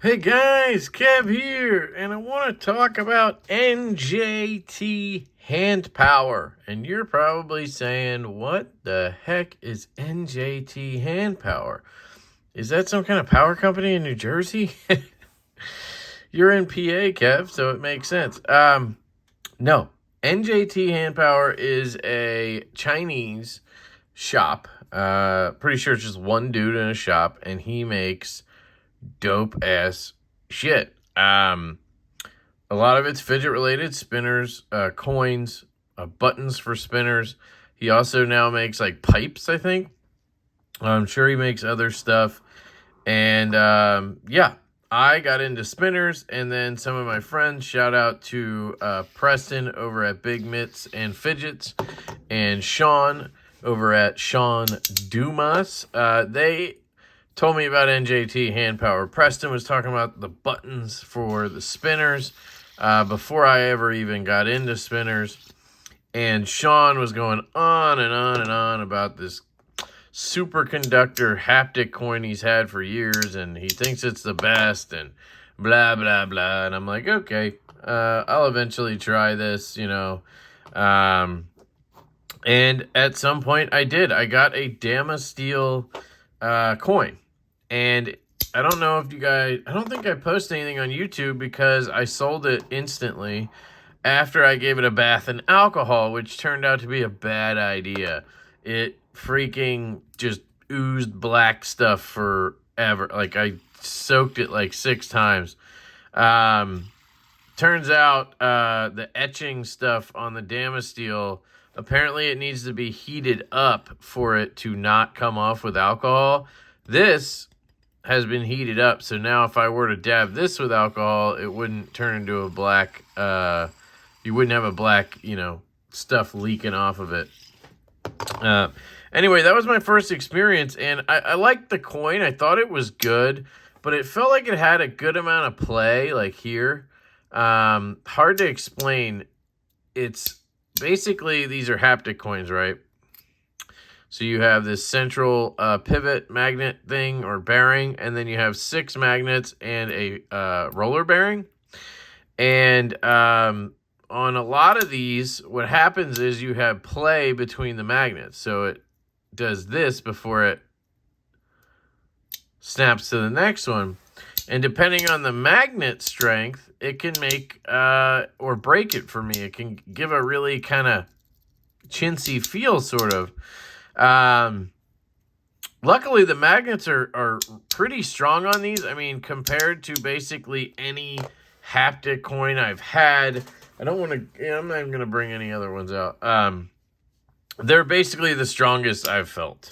Hey guys, Kev here, and I want to talk about NJT HandPower. And you're probably saying, what the heck is NJT HandPower? Is that some kind of power company in New Jersey? You're in PA, Kev, so it makes sense. No. NJT HandPower is a Chinese shop. Pretty sure it's just one dude in a shop, and he makes dope ass shit. A lot of it's fidget related, spinners, coins, buttons for spinners. He also now makes like pipes, I think. I'm sure he makes other stuff. And yeah, I got into spinners, and then some of my friends, shout out to Preston over at Big Mitts and Fidgets, and Sean over at Sean Dumas. They told me about NJT HandPower. Preston was talking about the buttons for the spinners before I ever even got into spinners. And Sean was going on and on and on about this superconductor haptic coin he's had for years, and he thinks it's the best, and blah, blah, blah. And I'm like, okay, I'll eventually try this, you know. And at some point I did. I got a Dama Steel coin. And I don't know if you guys, I don't think I posted anything on YouTube because I sold it instantly after I gave it a bath in alcohol, which turned out to be a bad idea. It freaking just oozed black stuff forever. Like, I soaked it like 6 times. Turns out the etching stuff on the Dama Steel, apparently it needs to be heated up for it to not come off with alcohol. This has been heated up, so now if I were to dab this with alcohol, it wouldn't turn into a black, you wouldn't have a black, you know, stuff leaking off of it. Anyway, that was my first experience, and I liked the coin. I thought it was good, but it felt like it had a good amount of play, like here. Hard to explain. It's basically, these are haptic coins, right? So you have this central pivot magnet thing or bearing, and then you have 6 magnets and a roller bearing. And on a lot of these, what happens is you have play between the magnets. So it does this before it snaps to the next one. And depending on the magnet strength, it can make or break it for me. It can give a really kind of chintzy feel, sort of. Luckily, the magnets are pretty strong on these. I mean, compared to basically any haptic coin I've had, I don't want to, I'm not even going to bring any other ones out. They're basically the strongest I've felt.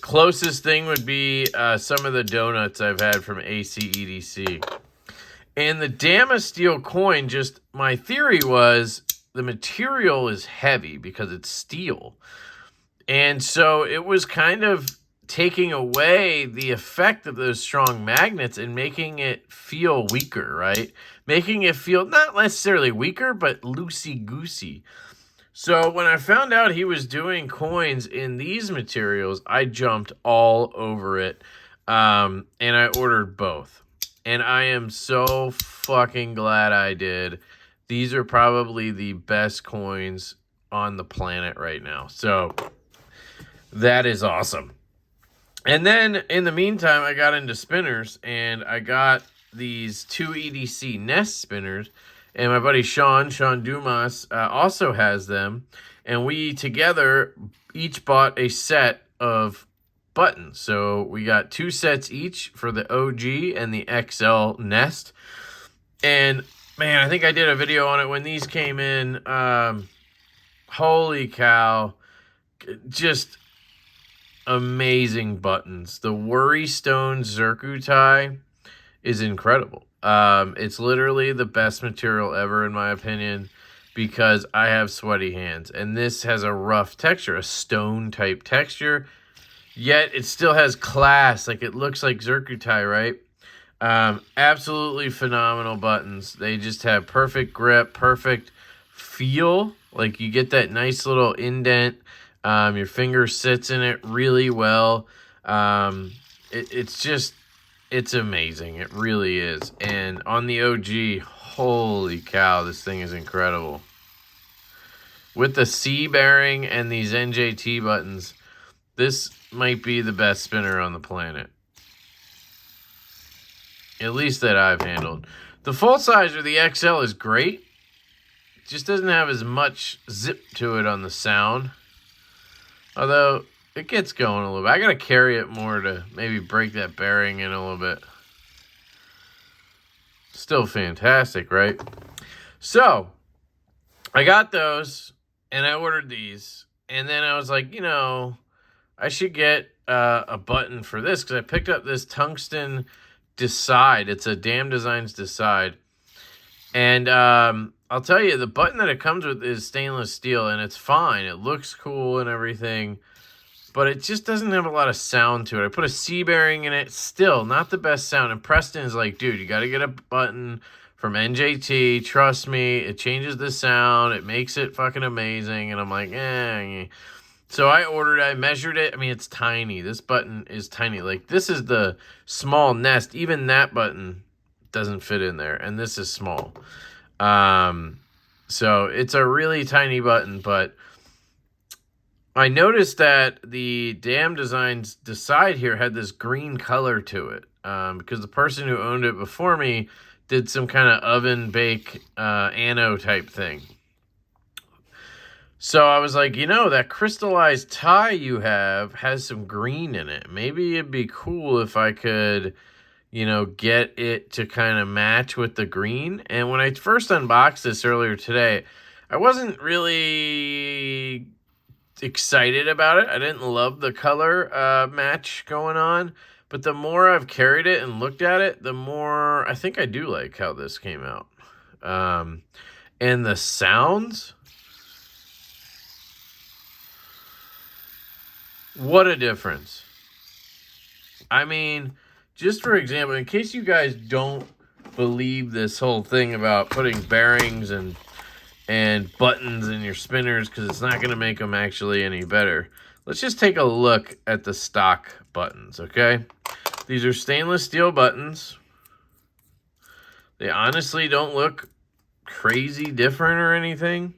Closest thing would be some of the donuts I've had from LeftyEDC. And the Dama Steel coin, just my theory was the material is heavy because it's steel. And so it was kind of taking away the effect of those strong magnets and making it feel weaker, right? Making it feel not necessarily weaker, but loosey-goosey. So when I found out he was doing coins in these materials, I jumped all over it. And I ordered both. And I am so fucking glad I did. These are probably the best coins on the planet right now. So that is awesome. And then in the meantime, I got into spinners, and I got these 2 EDC Nest spinners. And my buddy Sean Dumas, also has them. And we together each bought a set of buttons. So we got 2 sets each for the OG and the XL Nest. And man, I think I did a video on it when these came in. Holy cow. Just amazing buttons. The Worry Stone Zircuti is incredible. It's literally the best material ever, in my opinion, because I have sweaty hands. And this has a rough texture, a stone type texture. Yet it still has class. Like, it looks like Zircuti, right? Absolutely phenomenal buttons. They just have perfect grip, perfect feel. Like, you get that nice little indent. Your finger sits in it really well. It's just It's amazing. It really is. And on the OG, holy cow, this thing is incredible. With the C bearing and these NJT buttons, this might be the best spinner on the planet. At least that I've handled. The full size or the XL is great. It just doesn't have as much zip to it on the sound. Although, it gets going a little bit. I gotta carry it more to maybe break that bearing in a little bit. Still fantastic, right? So, I got those, and I ordered these. And then I was like, you know, I should get a button for this, because I picked up this tungsten Decide. It's a Damn Designs Decide. And I'll tell you, the button that it comes with is stainless steel, and it's fine. It looks cool and everything, but it just doesn't have a lot of sound to it. I put a C bearing in it, still not the best sound. And Preston is like, dude, you got to get a button from NJT. Trust me, it changes the sound. It makes it fucking amazing. And I'm like, eh. So I ordered it. I measured it. I mean, it's tiny. This button is tiny. Like, this is the small Nest. Even that button doesn't fit in there. And this is small. So it's a really tiny button, but I noticed that the Damn Designs Decide here had this green color to it, because the person who owned it before me did some kind of oven bake anno type thing. So I was like, you know, that crystallized tie you have has some green in it. Maybe it'd be cool if I could, you know, get it to kind of match with the green. And when I first unboxed this earlier today, I wasn't really excited about it. I didn't love the color match going on. But the more I've carried it and looked at it, the more I think I do like how this came out. And the sounds... what a difference. I mean, just for example, in case you guys don't believe this whole thing about putting bearings and buttons in your spinners because it's not going to make them actually any better, let's just take a look at the stock buttons, okay? These are stainless steel buttons. They honestly don't look crazy different or anything.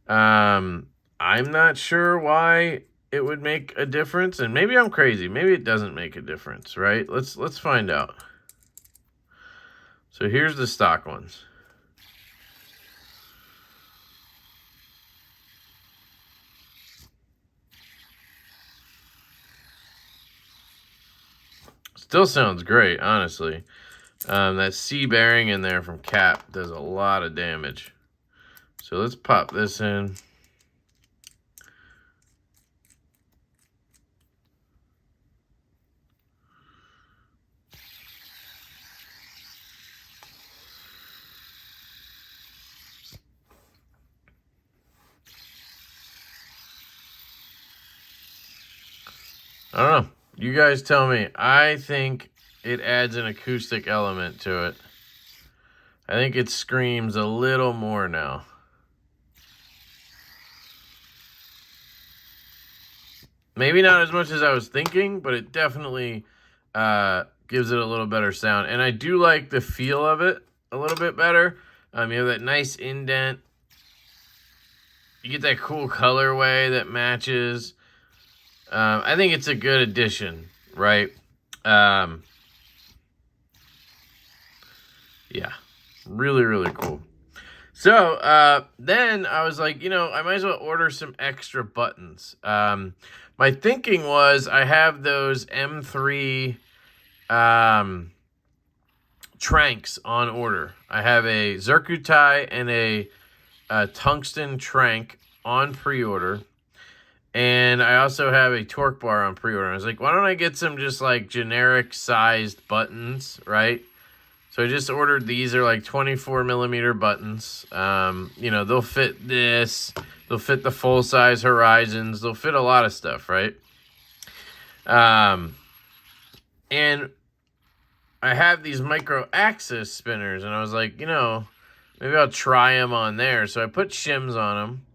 I'm not sure why it would make a difference, and maybe I'm crazy. Maybe it doesn't make a difference, right? Let's find out. So here's the stock ones. Still sounds great, honestly. That C bearing in there from Cap does a lot of damage. So let's pop this in. I don't know. You guys tell me. I think it adds an acoustic element to it. I think it screams a little more now. Maybe not as much as I was thinking, but it definitely gives it a little better sound. And I do like the feel of it a little bit better. You have that nice indent. You get that cool colorway that matches. I think it's a good addition, right? Yeah. Really, really cool. So, then I was like, you know, I might as well order some extra buttons. My thinking was I have those M3 tranks on order. I have a Zircuti and a tungsten trank on pre-order. And I also have a torque bar on pre-order. I was like, why don't I get some just like generic sized buttons, right? So I just ordered these. They're like 24 millimeter buttons. You know, they'll fit this. They'll fit the full size Horizons. They'll fit a lot of stuff, right? And I have these micro axis spinners, and I was like, you know, maybe I'll try them on there. So I put shims on them.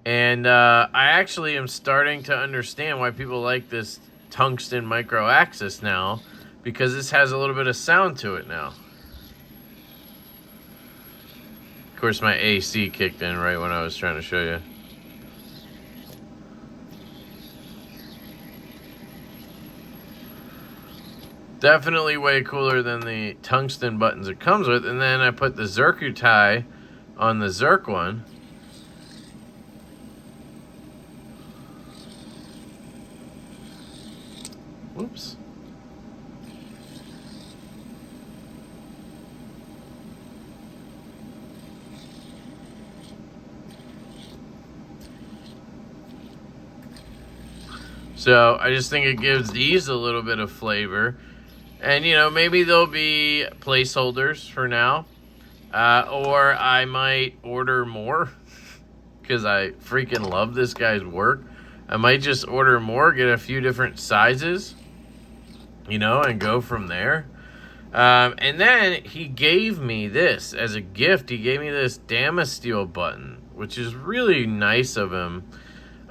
And I actually am starting to understand why people like this tungsten micro axis now, because this has a little bit of sound to it now. Of course, my AC kicked in right when I was trying to show you. Definitely way cooler than the tungsten buttons it comes with. And then I put the Zirku tie on the Zerk one. Whoops. So I just think it gives these a little bit of flavor. And, you know, maybe there'll be placeholders for now. Or I might order more because I freaking love this guy's work. I might just order more, get a few different sizes, you know, and go from there. And then he gave me this as a gift. He gave me this Damasteel button, which is really nice of him.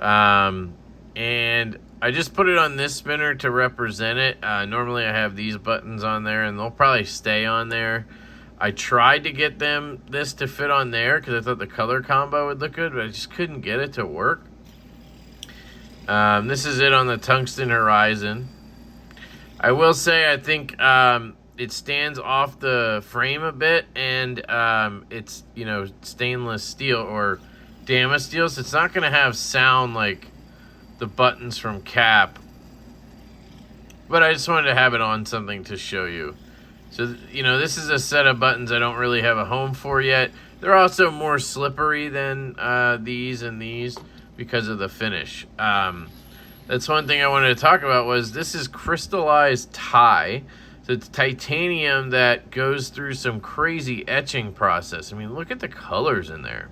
And I just put it on this spinner to represent it. Normally I have these buttons on there, and they'll probably stay on there. I tried to get this to fit on there because I thought the color combo would look good, but I just couldn't get it to work. This is it on the Tungsten Horizon. I will say I think it stands off the frame a bit, and it's, you know, stainless steel or Damasteel, so it's not going to have sound like the buttons from Cap, but I just wanted to have it on something to show you. So, you know, this is a set of buttons I don't really have a home for yet. They're also more slippery than these and these because of the finish. That's one thing I wanted to talk about was this is crystallized tie. So it's titanium that goes through some crazy etching process. I mean, look at the colors in there.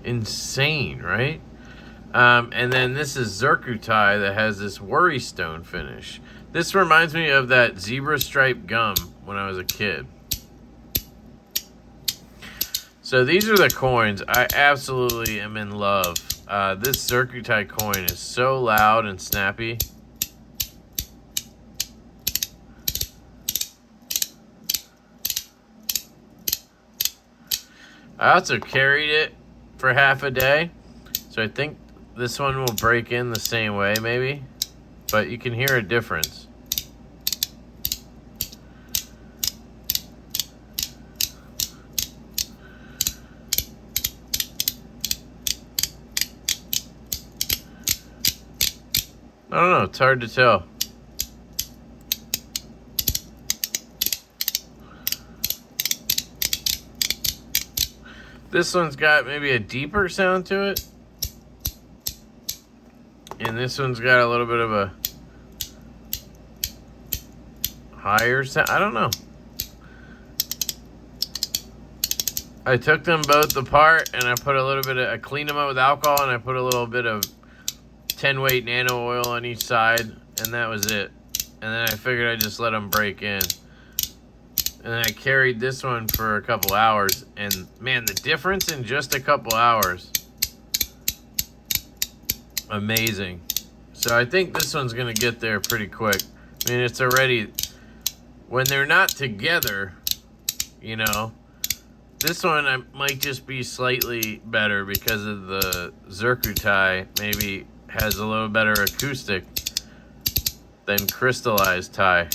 Insane, right? And then this is Zirku tie that has this worry stone finish. This reminds me of that zebra stripe gum when I was a kid. So these are the coins. I absolutely am in love. This Zirku tie coin is so loud and snappy. I also carried it for half a day, so I think this one will break in the same way maybe, but you can hear a difference. I don't know, it's hard to tell. This one's got maybe a deeper sound to it. And this one's got a little bit of a higher sound. I don't know. I took them both apart and I put a little bit of, I cleaned them up with alcohol and I put a little bit of 10 weight nano oil on each side, and that was it. And then I figured I'd just let them break in. And then I carried this one for a couple hours, and man, the difference in just a couple hours, amazing. So I think this one's gonna get there pretty quick. I mean, it's already, when they're not together, you know, this one might just be slightly better because of the Zirku tie maybe has a little better acoustic than crystallized tie,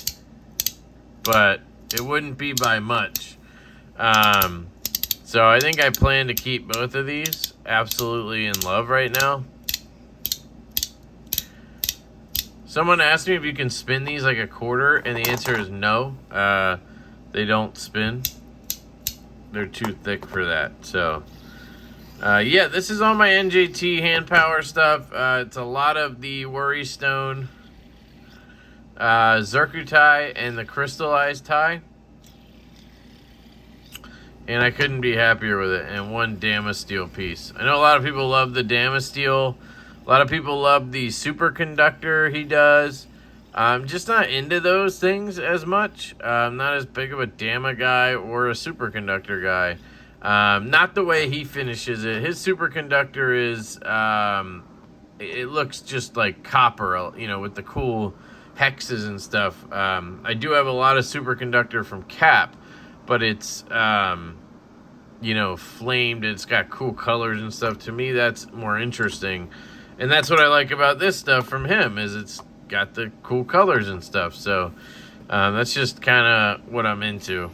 but it wouldn't be by much. So I think I plan to keep both of these. Absolutely in love right now. Someone asked me if you can spin these like a quarter, and the answer is no. They don't spin. They're too thick for that. So yeah, this is all my NJT HandPower stuff. It's a lot of the Worry Stone Zirku tie and the crystallized tie, and I couldn't be happier with it. And one Damasteel piece. I know a lot of people love the Damasteel. A lot of people love the superconductor he does. I'm just not into those things as much. I'm not as big of a Dama guy or a superconductor guy. Not the way he finishes it. His superconductor is it looks just like copper, you know, with the cool hexes and stuff. I do have a lot of superconductor from Cap, but it's, you know, flamed. It's got cool colors and stuff. To me, that's more interesting. And that's what I like about this stuff from him, is it's got the cool colors and stuff. So that's just kind of what I'm into.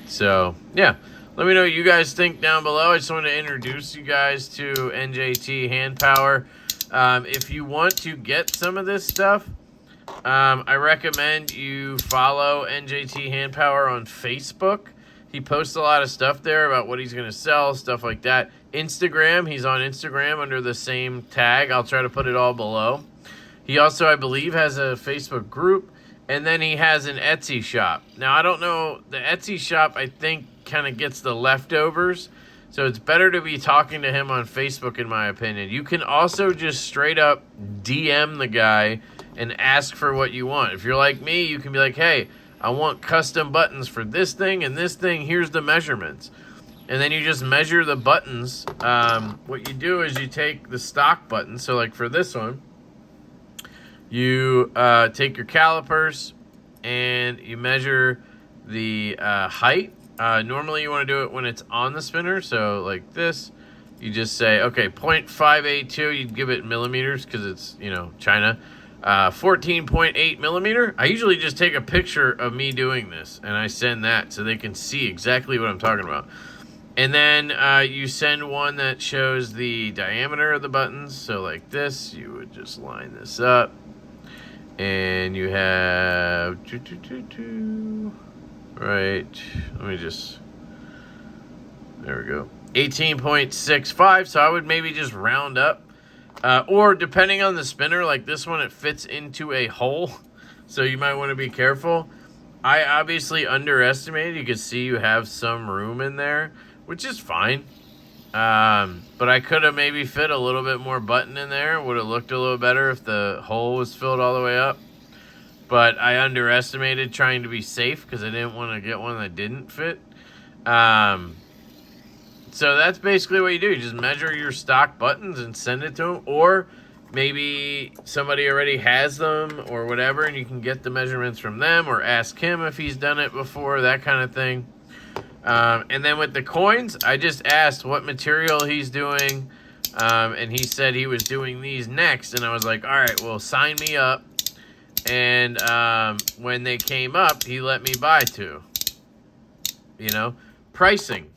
So, yeah. Let me know what you guys think down below. I just want to introduce you guys to NJT HandPower. If you want to get some of this stuff, I recommend you follow NJT HandPower on Facebook. He posts a lot of stuff there about what he's going to sell, stuff like that. Instagram, he's on Instagram under the same tag. I'll try to put it all below. He also, I believe, has a Facebook group. And then he has an Etsy shop. Now, I don't know. The Etsy shop, I think, kind of gets the leftovers. So it's better to be talking to him on Facebook, in my opinion. You can also just straight up DM the guy and ask for what you want. If you're like me, you can be like, hey, I want custom buttons for this thing and this thing. Here's the measurements. And then you just measure the buttons. What you do is you take the stock buttons. So like for this one, you take your calipers and you measure the height. Normally you want to do it when it's on the spinner. So like this, you just say, okay, 0.582, you'd give it millimeters because it's, you know, China. 14.8 millimeter. I usually just take a picture of me doing this and I send that so they can see exactly what I'm talking about. And then you send one that shows the diameter of the buttons. So like this, you would just line this up. And you have, right, let me just, there we go, 18.65, so I would maybe just round up, or depending on the spinner, like this one, it fits into a hole, so you might want to be careful. I obviously underestimated. You can see you have some room in there, which is fine. But I could have maybe fit a little bit more button in there. Would have looked a little better if the hole was filled all the way up. But I underestimated trying to be safe because I didn't want to get one that didn't fit. So that's basically what you do. You just measure your stock buttons and send it to them. Or maybe somebody already has them or whatever, and you can get the measurements from them or ask him if he's done it before, that kind of thing. And then with the coins, I just asked what material he's doing, and he said he was doing these next, and I was like, all right, well, sign me up. And when they came up, he let me buy two. You know, pricing.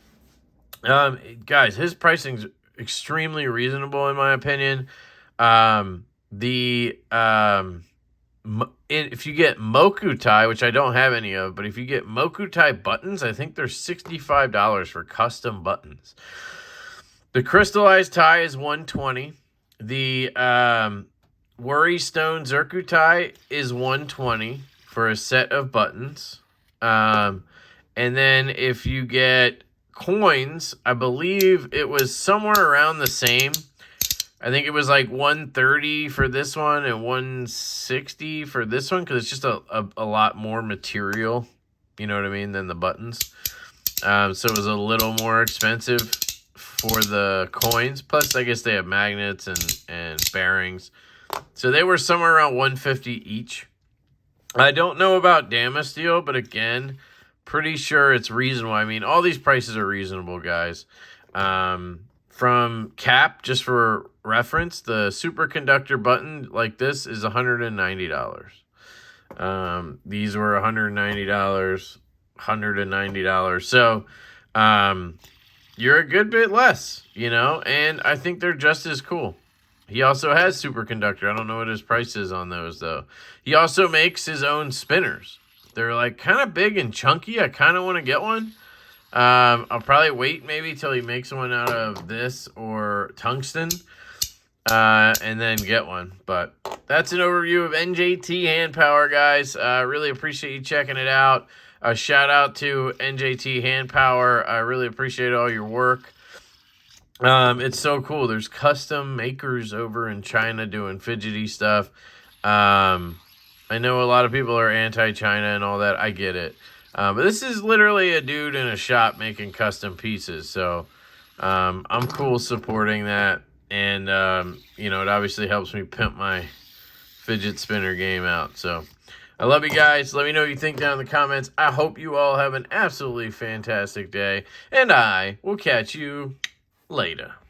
Guys, his pricing's extremely reasonable in my opinion. If you get Mokutai, which I don't have any of, but if you get Mokutai buttons, I think they're $65 for custom buttons. The crystallized tie is $120. The Worry Stone Zircutai is $120 for a set of buttons. And then if you get coins, I believe it was somewhere around the same. I think it was like $130 for this one and $160 for this one because it's just a lot more material, you know what I mean, than the buttons. So it was a little more expensive for the coins. Plus, I guess they have magnets and bearings. So they were somewhere around $150 each. I don't know about Damasteel, but again, pretty sure it's reasonable. I mean, all these prices are reasonable, guys. From Cap, just for reference, the superconductor button like this is $190. These were $190, $190. So you're a good bit less, you know, and I think they're just as cool. He also has superconductor. I don't know what his price is on those, though. He also makes his own spinners. They're like kind of big and chunky. I kind of want to get one. I'll probably wait maybe till he makes one out of this or tungsten, and then get one. But that's an overview of NJT HandPower, guys. I really appreciate you checking it out. A shout out to NJT HandPower. I really appreciate all your work. It's so cool. There's custom makers over in China doing fidgety stuff. I know a lot of people are anti-China and all that. I get it. But this is literally a dude in a shop making custom pieces. So I'm cool supporting that. And, you know, it obviously helps me pimp my fidget spinner game out. So I love you guys. Let me know what you think down in the comments. I hope you all have an absolutely fantastic day. And I will catch you later.